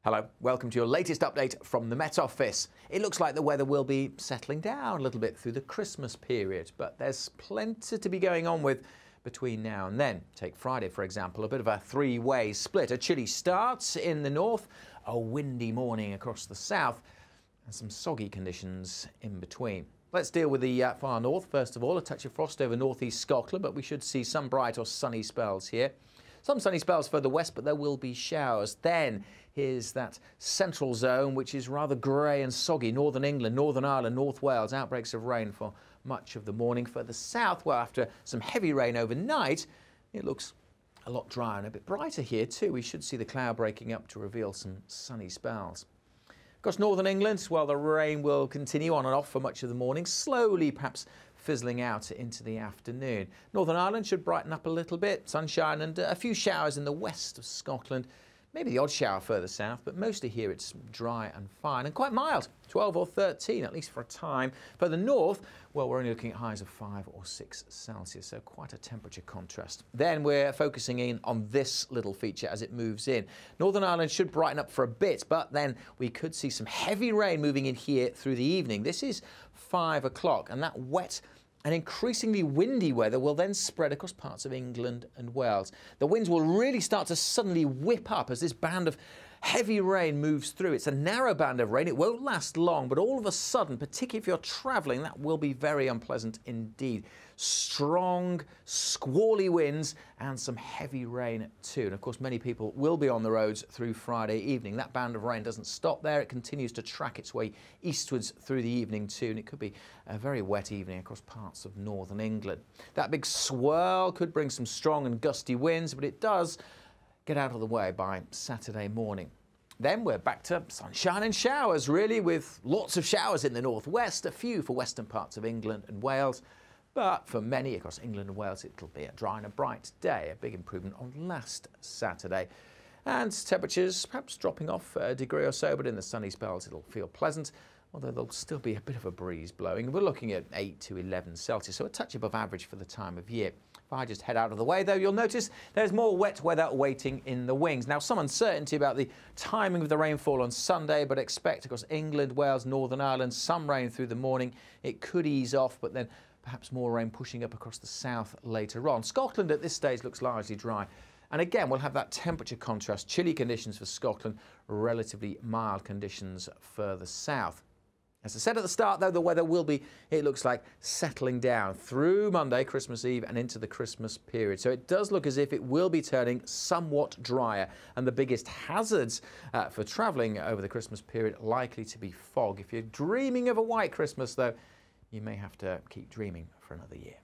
Hello, welcome to your latest update from the Met Office. It looks like the weather will be settling down a little bit through the Christmas period, but there's plenty to be going on with between now and then. Take Friday, for example, a bit of a three-way split. A chilly start in the north, a windy morning across the south, and some soggy conditions in between. Let's deal with the far north. First of all, a touch of frost over northeast Scotland, but we should see some bright or sunny spells here. Some sunny spells further west, but there will be showers. Then here's that central zone, which is rather grey and soggy. Northern England, Northern Ireland, North Wales, outbreaks of rain for much of the morning. Further south, well, after some heavy rain overnight, it looks a lot drier and a bit brighter here too. We should see the cloud breaking up to reveal some sunny spells. Across Northern England, well, the rain will continue on and off for much of the morning, slowly perhaps fizzling out into the afternoon. Northern Ireland should brighten up a little bit, sunshine and a few showers in the west of Scotland. Maybe the odd shower further south, but mostly here it's dry and fine and quite mild, 12 or 13 at least for a time. Further north, well, we're only looking at highs of 5 or 6 Celsius, so quite a temperature contrast. Then we're focusing in on this little feature as it moves in. Northern Ireland should brighten up for a bit, but then we could see some heavy rain moving in here through the evening. This is 5 o'clock, and that wet and increasingly windy weather will then spread across parts of England and Wales. The winds will really start to suddenly whip up as this band of heavy rain moves through. It's a narrow band of rain. It won't last long, but all of a sudden, particularly if you're travelling, that will be very unpleasant indeed. Strong, squally winds and some heavy rain too. And of course, many people will be on the roads through Friday evening. That band of rain doesn't stop there. It continues to track its way eastwards through the evening too. And it could be a very wet evening across parts of northern England. That big swirl could bring some strong and gusty winds, but it does get out of the way by Saturday morning. Then we're back to sunshine and showers, really, with lots of showers in the northwest, a few for western parts of England and Wales. But for many across England and Wales, it'll be a dry and a bright day, a big improvement on last Saturday. And temperatures perhaps dropping off a degree or so, but in the sunny spells it'll feel pleasant, although there'll still be a bit of a breeze blowing. We're looking at 8 to 11 Celsius, so a touch above average for the time of year. If I just head out of the way, though, you'll notice there's more wet weather waiting in the wings. Now, some uncertainty about the timing of the rainfall on Sunday, but expect across England, Wales, Northern Ireland, some rain through the morning. It could ease off, but then perhaps more rain pushing up across the south later on. Scotland at this stage looks largely dry. And again, we'll have that temperature contrast. Chilly conditions for Scotland, relatively mild conditions further south. As I said at the start, though, the weather will be, it looks like, settling down through Monday, Christmas Eve, and into the Christmas period. So it does look as if it will be turning somewhat drier. And the biggest hazards for travelling over the Christmas period likely to be fog. If you're dreaming of a white Christmas, though, you may have to keep dreaming for another year.